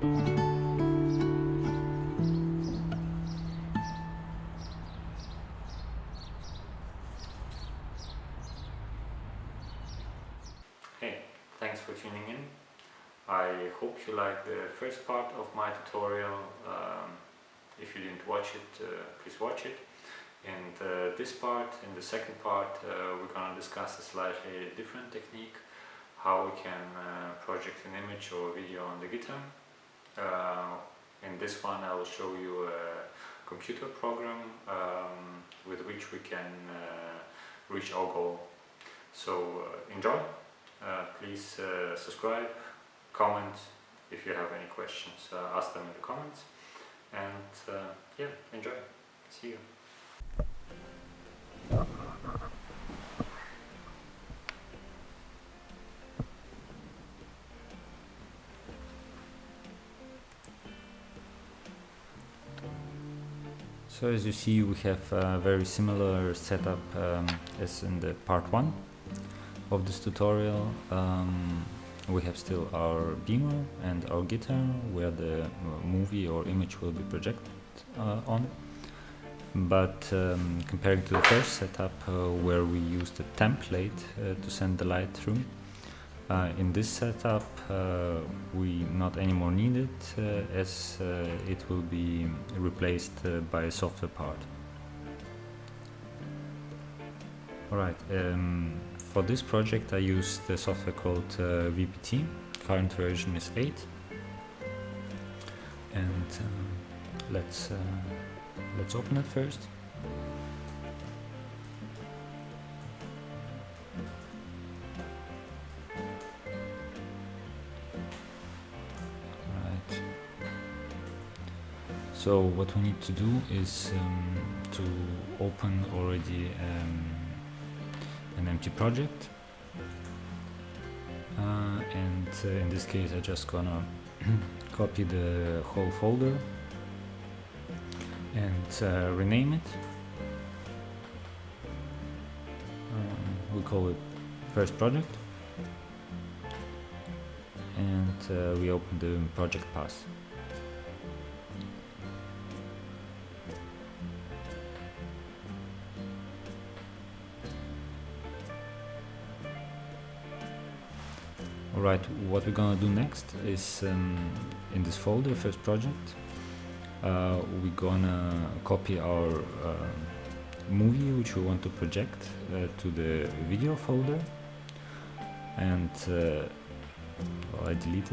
Hey, thanks for tuning in. I hope you liked the first part of my tutorial. If you didn't watch it, please watch it. And in the second part, we're gonna discuss a slightly different technique, how we can project an image or video on the guitar. In this one I will show you a computer program with which we can reach our goal. So enjoy, please subscribe, comment. If you have any questions, ask them in the comments, and yeah, enjoy. See you. So as you see, we have a very similar setup as in the part 1 of this tutorial. We have still our beamer and our guitar where the movie or image will be projected on. But comparing to the first setup where we used a template to send the light through, in this setup we not anymore need it, as it will be replaced by a software part. Alright, for this project I used the software called VPT. Current version is 8, and let's open it first. Right. So what we need to do is to open already an empty project, and in this case I just gonna copy the whole folder and rename it. We call it first project, and we open the project path. Alright, what we're gonna do next is in this folder, first project, we're gonna copy our movie which we want to project to the video folder, and well, I delete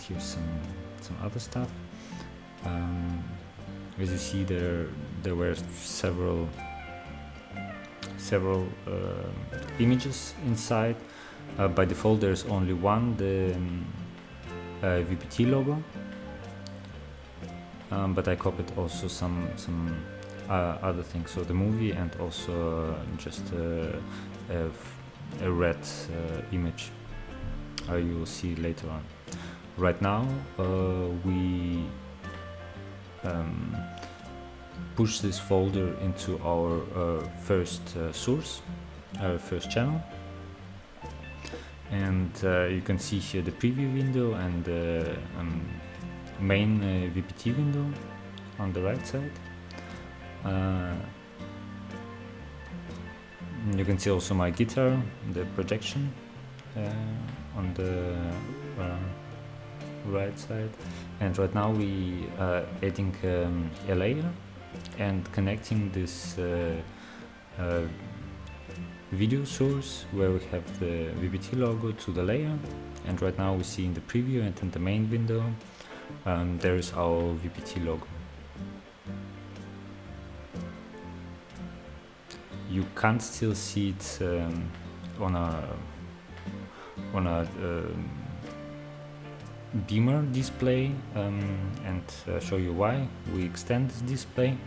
here some other stuff. As you see, there were several images inside. By default there's only one, the VPT logo, but I copied also some other things, so the movie and also just a red image you will see later on. Right now we push this folder into our first source, our first channel. And you can see here the preview window and the main VPT window on the right side. You can see also my guitar, the projection on the right side. And right now we are adding a layer and connecting this video source where we have the VPT logo to the layer, and right now we see in the preview and in the main window there is our VPT logo. You can't still see it on a beamer display, and show you why. We extend this display.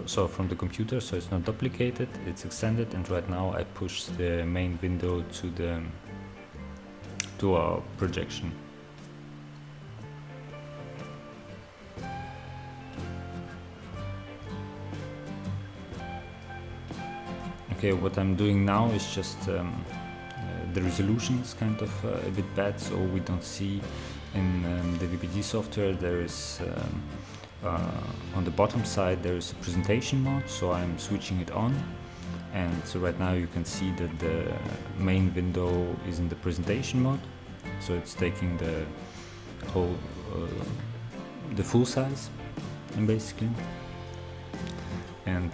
So from the computer, so it's not duplicated, it's extended, and right now I push the main window to our projection. Okay, what I'm doing now is just the resolution is kind of a bit bad, so we don't see in the VBD software there is on the bottom side there is a presentation mode, so I'm switching it on, and so right now you can see that the main window is in the presentation mode, so it's taking the whole the full size basically. And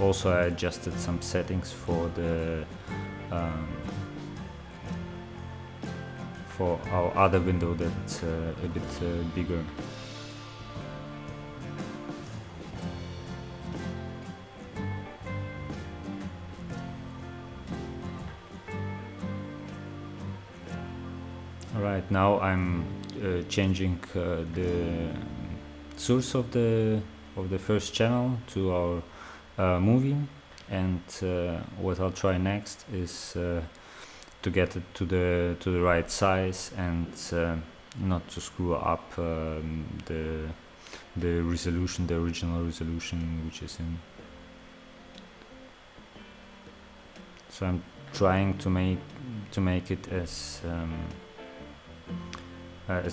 also I adjusted some settings for the for our other window that's a bit bigger. Alright, now I'm changing the source of the first channel to our movie, and what I'll try next is to get it to the right size and not to screw up the resolution, the original resolution which is in. So I'm trying to make it as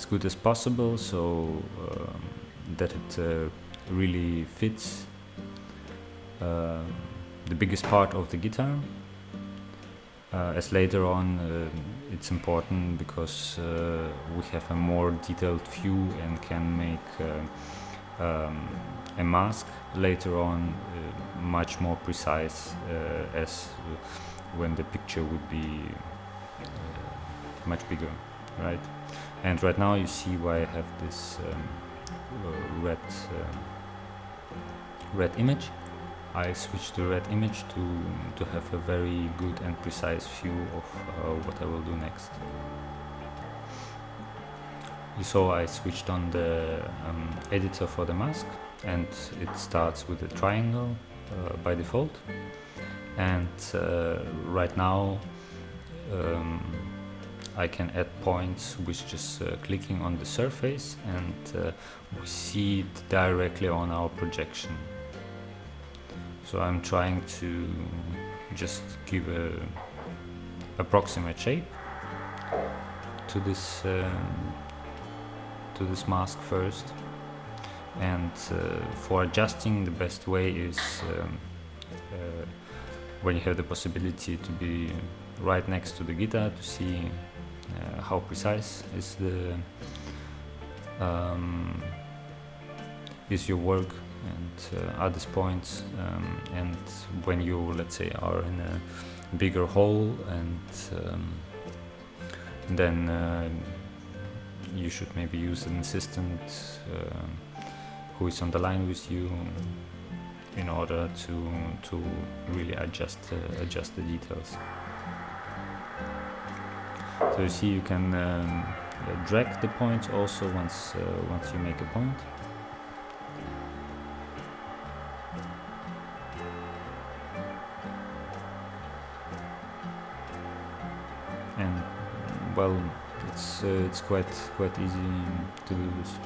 good as possible, so that it really fits the biggest part of the guitar. As later on it's important because we have a more detailed view and can make a mask later on much more precise as when the picture would be much bigger, right? And right now you see why I have this red image. I switched to red image to have a very good and precise view of what I will do next. You saw I switched on the editor for the mask, and it starts with a triangle by default. And right now I can add points with just clicking on the surface, and we see it directly on our projection. So I'm trying to just give a approximate shape to this mask first, and for adjusting the best way is when you have the possibility to be right next to the guitar to see how precise is your work and at this points, and when you, let's say, are in a bigger hole, and then you should maybe use an assistant who is on the line with you in order to really adjust the details. So you see, you can drag the points also once you make a point. And well, it's quite easy to do this.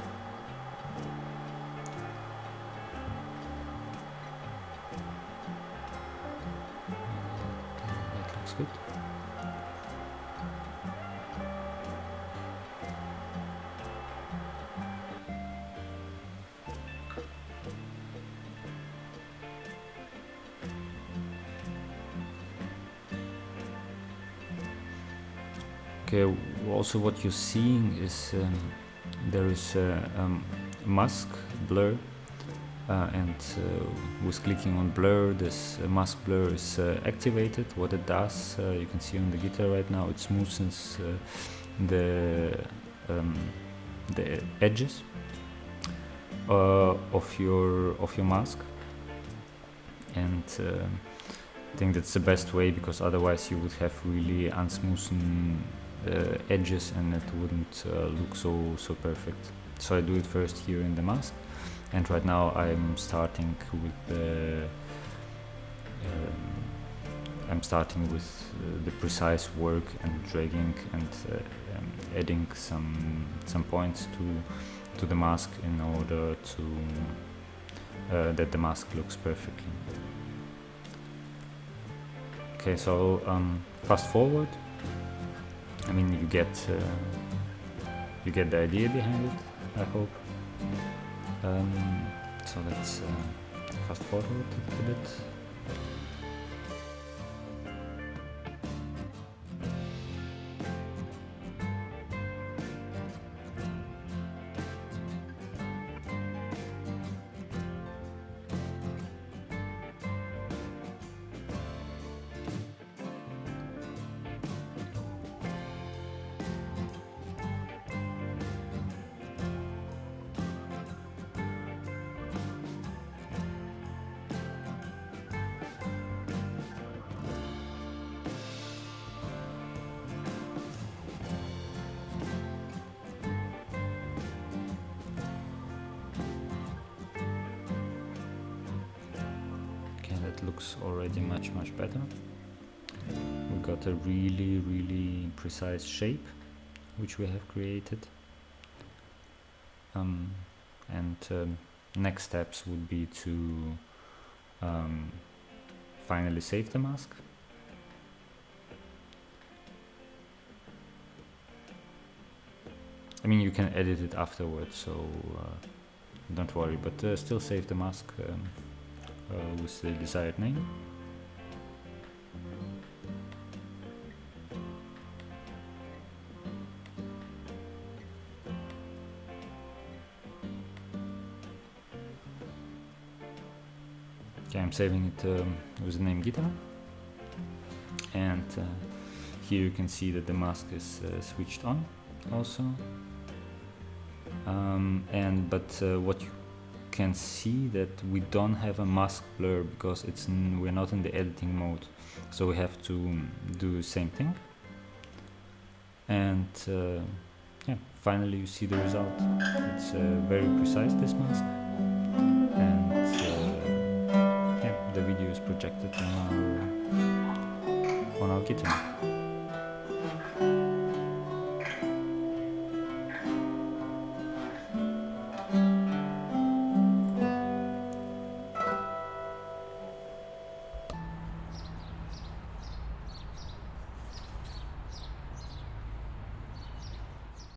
That looks good. Okay, also what you're seeing is there is a mask blur, and with clicking on blur, this mask blur is activated. What it does, you can see on the guitar right now, it smoothens the edges of your mask, and I think that's the best way, because otherwise you would have really unsmoothen edges and it wouldn't look so perfect. So I do it first here in the mask, and right now I'm starting with the precise work and dragging and adding some points to the mask in order to that the mask looks perfectly. Okay, so fast forward. I mean, you get you get the idea behind it, I hope. So let's fast forward a bit. That looks already much better. We got a really precise shape which we have created, and next steps would be to finally save the mask. I mean, you can edit it afterwards, so don't worry, but still save the mask with the desired name. Okay, I'm saving it with the name guitar, and here you can see that the mask is switched on also, but what you can see that we don't have a mask blur because we're not in the editing mode, so we have to do the same thing. And yeah, finally you see the result. It's very precise, this mask, and yeah, the video is projected on our guitar.